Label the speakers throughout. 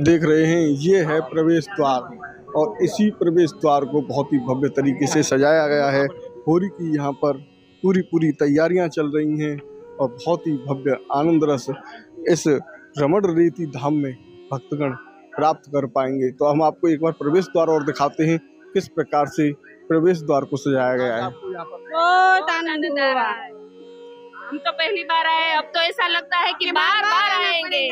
Speaker 1: देख रहे हैं ये है प्रवेश द्वार और इसी प्रवेश द्वार को बहुत ही भव्य तरीके से सजाया गया है। होली की यहाँ पर पूरी पूरी तैयारियां चल रही हैं और बहुत ही भव्य आनंद रस इस रमण रेती धाम में भक्तगण प्राप्त कर पाएंगे। तो हम आपको एक बार प्रवेश द्वार और दिखाते हैं किस प्रकार से प्रवेश द्वार को सजाया गया है।
Speaker 2: बहुत आनंद आ रहा है। हम तो पहली बार आए, अब तो ऐसा लगता है कि बार बार आएंगे।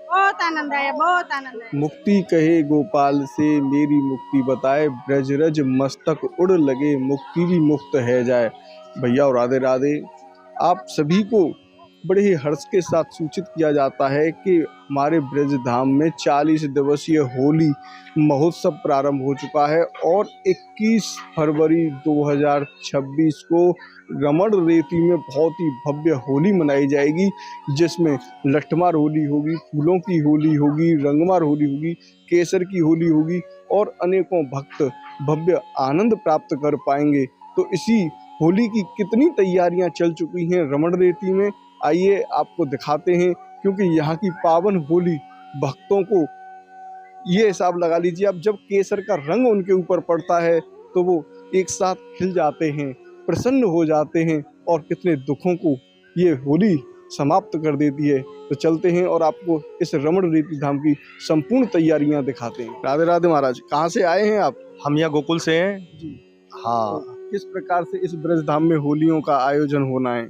Speaker 2: बहुत आनंद आया, बहुत आनंद आया।
Speaker 1: मुक्ति कहे गोपाल से मेरी मुक्ति बताए, ब्रज रज मस्तक उड़ लगे मुक्ति भी मुक्त है जाए। भैया और राधे राधे। आप सभी को बड़े ही हर्ष के साथ सूचित किया जाता है कि हमारे ब्रज धाम में 40 दिवसीय होली महोत्सव प्रारंभ हो चुका है और 21 फरवरी 2026 को रमण रेती में बहुत ही भव्य होली मनाई जाएगी, जिसमें लठमार होली होगी, फूलों की होली होगी, रंगमार होली होगी, केसर की होली होगी और अनेकों भक्त भव्य आनंद प्राप्त कर पाएंगे। तो इसी होली की कितनी तैयारियां चल चुकी हैं रमण रेती में, आइए आपको दिखाते हैं। क्योंकि यहाँ की पावन होली भक्तों को, ये हिसाब लगा लीजिए अब, जब केसर का रंग उनके ऊपर पड़ता है तो वो एक साथ खिल जाते हैं, प्रसन्न हो जाते हैं और कितने दुखों को ये होली समाप्त कर देती है। तो चलते हैं और आपको इस रमण रेती धाम की संपूर्ण तैयारियां दिखाते हैं। राधे राधे महाराज, कहाँ से आए हैं आप?
Speaker 3: हम यहाँ गोकुल से हैं
Speaker 1: जी।
Speaker 3: हाँ।
Speaker 1: तो किस प्रकार से इस ब्रज धाम में होलियों का आयोजन होना है?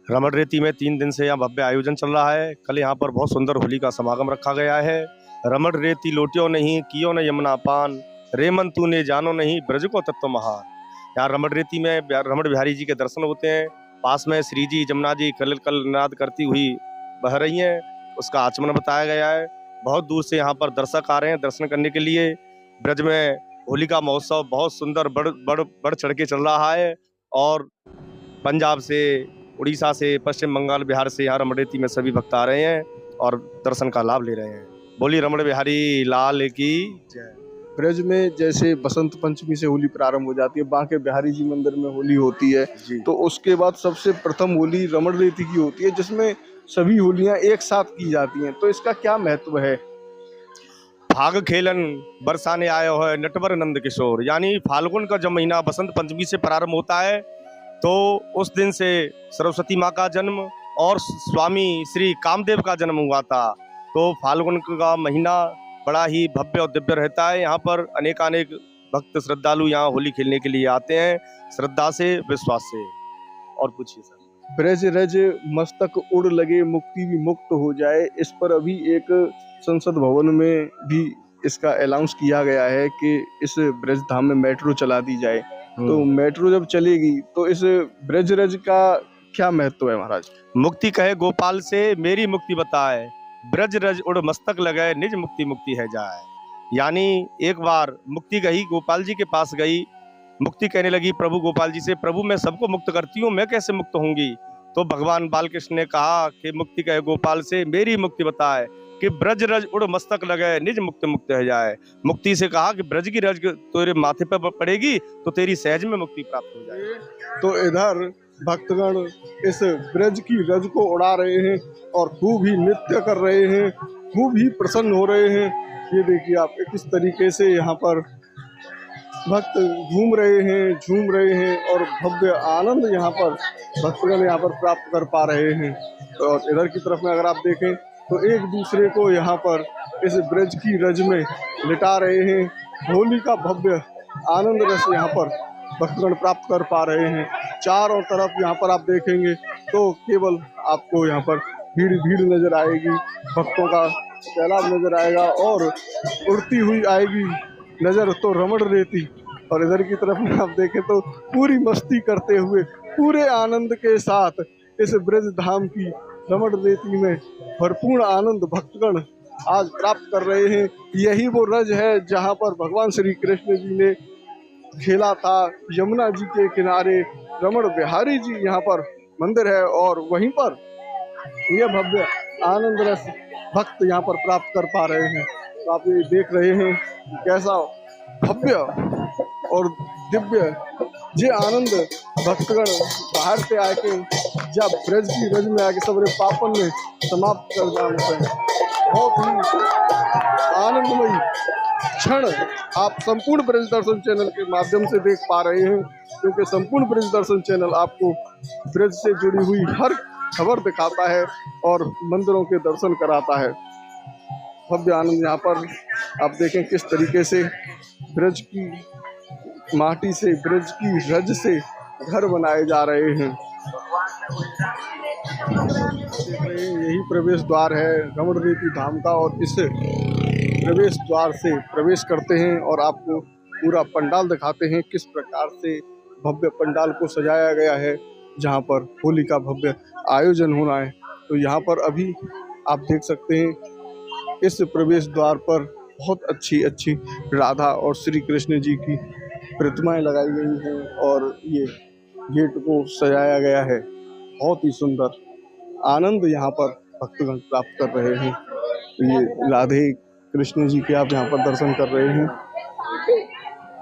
Speaker 3: रमण रेती में 3 दिन से यहाँ भव्य आयोजन चल रहा है। कल यहाँ पर बहुत सुंदर होली का समागम रखा गया है। रमण रेती लोटियो नहीं कियो न यमुना पान, रेमन तूने जानो नहीं ब्रज को तत्व महान। यहाँ रमण रेती में रमण बिहारी जी के दर्शन होते हैं। पास में श्री जी जमुना जी कल कल नाद करती हुई बह रही हैं, उसका आचमन बताया गया है। बहुत दूर से यहाँ पर दर्शक आ रहे हैं दर्शन करने के लिए। ब्रज में होली का महोत्सव बहुत सुंदर बढ़ चढ़ के चल रहा है और पंजाब से, उड़ीसा से, पश्चिम बंगाल, बिहार से यहाँ रमण रेती में सभी भक्त आ रहे हैं और दर्शन का लाभ ले रहे हैं। बोली रमण बिहारी लाल की जय।
Speaker 1: ब्रज में जैसे बसंत पंचमी से होली प्रारंभ हो जाती है, बांके बिहारी जी मंदिर में होली होती है, तो उसके बाद सबसे प्रथम होली रमण रेती की होती है, जिसमें सभी होलियां एक साथ की जाती हैं। तो इसका क्या महत्व है?
Speaker 3: फाग खेलन बरसाने आयो है नटवर नंद किशोर, यानी फाल्गुन का जब महीना बसंत पंचमी से प्रारंभ होता है तो उस दिन से सरस्वती माँ का जन्म और स्वामी श्री कामदेव का जन्म हुआ था। तो फाल्गुन का महीना बड़ा ही भव्य और दिव्य रहता है। यहाँ पर अनेकानेक भक्त श्रद्धालु यहाँ होली खेलने के लिए आते हैं, श्रद्धा से, विश्वास से। और पूछिए सर।
Speaker 1: ब्रज रज मस्तक उड़ लगे मुक्ति भी मुक्त हो जाए, इस पर अभी एक संसद भवन में भी इसका अनाउंस किया गया है कि इस ब्रज धाम में मेट्रो चला दी जाए। तो मेट्रो जब चलेगी तो इस ब्रज रज का क्या महत्व है महाराज?
Speaker 3: मुक्ति कहे गोपाल से मेरी मुक्ति बताए, ब्रज रज उड़ मस्तक लगाए निज मुक्ति मुक्ति है जाए। यानी एक बार मुक्ति गई, गोपाल जी के पास गई, मुक्ति कहने लगी प्रभु गोपाल जी से, प्रभु मैं सबको मुक्त करती हूँ, मैं कैसे मुक्त होंगी? तो भगवान बालकृष्ण ने कहा कि मुक्ति कहे गोपाल से मेरी मुक्ति बताए कि ब्रज रज उड़ मस्तक लगाए निज मुक्ति मुक्त है जाए। मुक्ति से कहा कि ब्रज की रज तेरे माथे पर पड़ेगी तो तेरी सहज में मुक्ति प्राप्त हो जाए।
Speaker 1: तो इधर भक्तगण इस ब्रज की रज को उड़ा रहे हैं और खूब ही नृत्य कर रहे हैं, खूब ही प्रसन्न हो रहे हैं। ये देखिए आप किस तरीके से यहाँ पर भक्त घूम रहे हैं, झूम रहे हैं और भव्य आनंद यहाँ पर भक्तगण यहाँ पर प्राप्त कर पा रहे हैं। और इधर की तरफ में अगर आप देखें तो एक दूसरे को यहाँ पर इस ब्रज की रज में लिटा रहे हैं। होली का भव्य आनंद रस यहाँ पर भक्तगण प्राप्त कर पा रहे हैं। चारों तरफ यहाँ पर आप देखेंगे तो केवल आपको यहाँ पर भीड़ भीड़ नजर आएगी, भक्तों का सैलाब नजर आएगा और उड़ती हुई आएगी नजर तो रमण रेती। और इधर की तरफ में आप देखें तो पूरी मस्ती करते हुए, पूरे आनंद के साथ इस ब्रज धाम की रमण रेती में भरपूर आनंद भक्तगण आज प्राप्त कर रहे हैं। यही वो रज है जहाँ पर भगवान श्री कृष्ण जी ने खेला था। यमुना जी के किनारे रमण बिहारी जी यहाँ पर मंदिर है और वहीं पर यह भव्य आनंद रस भक्त यहाँ पर प्राप्त कर पा रहे हैं। तो आप ये देख रहे हैं कैसा भव्य और दिव्य ये आनंद भक्तगण बाहर से आके जब ब्रज की रज में आके सबरे पापन में समाप्त कर जाते हैं। बहुत ही आनंदमयी क्षण आप संपूर्ण ब्रज दर्शन चैनल के माध्यम से देख पा रहे हैं, क्योंकि संपूर्ण ब्रज दर्शन चैनल आपको ब्रज से जुड़ी हुई हर खबर दिखाता है और मंदिरों के दर्शन कराता है। भव्य आनंद यहाँ पर आप देखें किस तरीके से ब्रज की माटी से, ब्रज की रज से घर बनाए जा रहे हैं। यही प्रवेश द्वार है रमण रेती धाम का, और इस प्रवेश द्वार से प्रवेश करते हैं और आपको पूरा पंडाल दिखाते हैं किस प्रकार से भव्य पंडाल को सजाया गया है, जहां पर होली का भव्य आयोजन होना है। तो यहाँ पर अभी आप देख सकते हैं इस प्रवेश द्वार पर बहुत अच्छी अच्छी राधा और श्री कृष्ण जी की प्रतिमाएं लगाई गई हैं और ये गेट को सजाया गया है। बहुत ही सुंदर आनंद यहाँ पर भक्तगण प्राप्त कर रहे हैं। ये राधे कृष्ण जी के आप यहाँ पर दर्शन कर रहे हैं।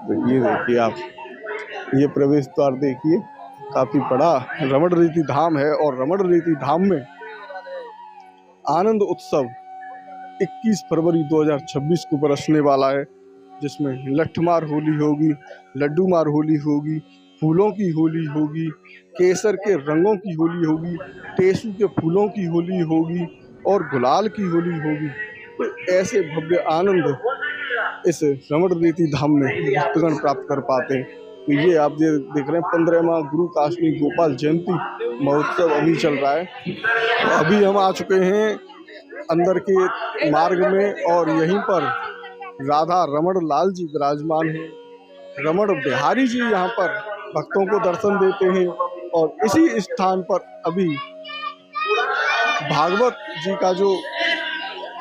Speaker 1: तो ये देखिए आप, ये प्रवेश द्वार देखिए, काफी बड़ा रमण रेती धाम है और रमण रेती धाम में आनंद उत्सव 21 फरवरी 2026 को बरसने वाला है, जिसमें लठमार होली होगी, लड्डू मार होली होगी, फूलों की होली होगी, केसर के रंगों की होली होगी, टेसू के फूलों की होली होगी और गुलाल की होली होगी। तो ऐसे भव्य आनंद इस रमण रेती धाम में भक्तगण प्राप्त कर पाते हैं। तो ये आप देख रहे हैं 15वां गुरु काशनी गोपाल जयंती महोत्सव अभी चल रहा है। अभी हम आ चुके हैं अंदर के मार्ग में और यहीं पर राधा रमण लाल जी विराजमान हैं। रमण बिहारी जी यहाँ पर भक्तों को दर्शन देते हैं और इसी स्थान पर अभी भागवत जी का जो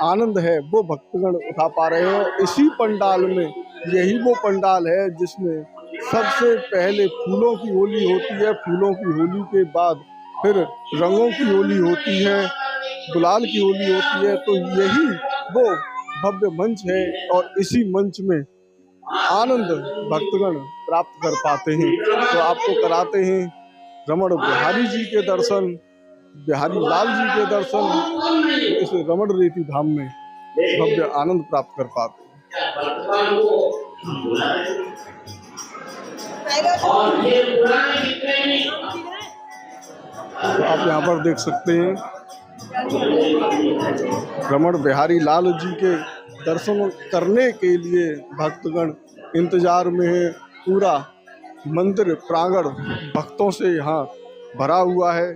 Speaker 1: आनंद है वो भक्तगण उठा पा रहे हैं। इसी पंडाल में, यही वो पंडाल है जिसमें सबसे पहले फूलों की होली होती है, फूलों की होली के बाद फिर रंगों की होली होती है, गुलाल की होली होती है। तो यही वो भव्य मंच है और इसी मंच में आनंद भक्तगण प्राप्त कर पाते हैं। तो आपको कराते हैं रमण बिहारी जी के दर्शन, बिहारी लाल जी के दर्शन। इस रमण रेती धाम में भव्य आनंद प्राप्त कर पाते हैं। तो आप यहाँ पर देख सकते हैं रमण बिहारी लाल जी के दर्शन करने के लिए भक्तगण इंतजार में है। पूरा मंदिर प्रांगण भक्तों से यहाँ भरा हुआ है।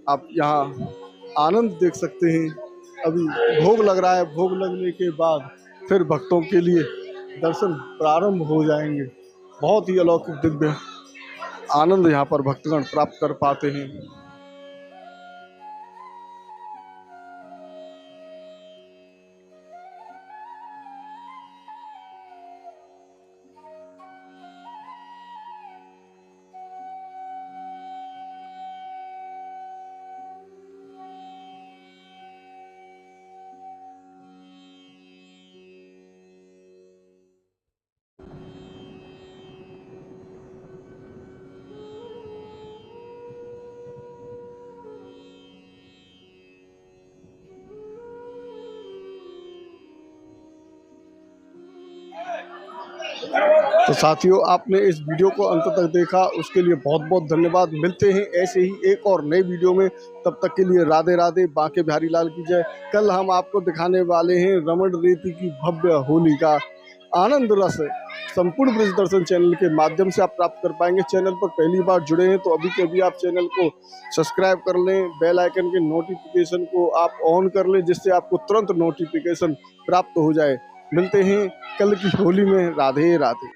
Speaker 1: आप यहाँ आनंद देख सकते हैं। अभी भोग लग रहा है, भोग लगने के बाद फिर भक्तों के लिए दर्शन प्रारंभ हो जाएंगे। बहुत ही अलौकिक दिव्य आनंद यहाँ पर भक्तगण प्राप्त कर पाते हैं। तो साथियों, आपने इस वीडियो को अंत तक देखा, उसके लिए बहुत बहुत धन्यवाद। मिलते हैं ऐसे ही एक और नए वीडियो में, तब तक के लिए राधे राधे, बांके बिहारी लाल की जय। कल हम आपको दिखाने वाले हैं रमण रेती की भव्य होली का आनंद रस संपूर्ण ब्रज दर्शन चैनल के माध्यम से आप प्राप्त कर पाएंगे। चैनल पर पहली बार जुड़े हैं तो अभी के अभी आप चैनल को सब्सक्राइब कर लें, बेल आइकन के नोटिफिकेशन को आप ऑन कर लें, जिससे आपको तुरंत नोटिफिकेशन प्राप्त हो जाए। मिलते हैं कल की होली में। राधे राधे।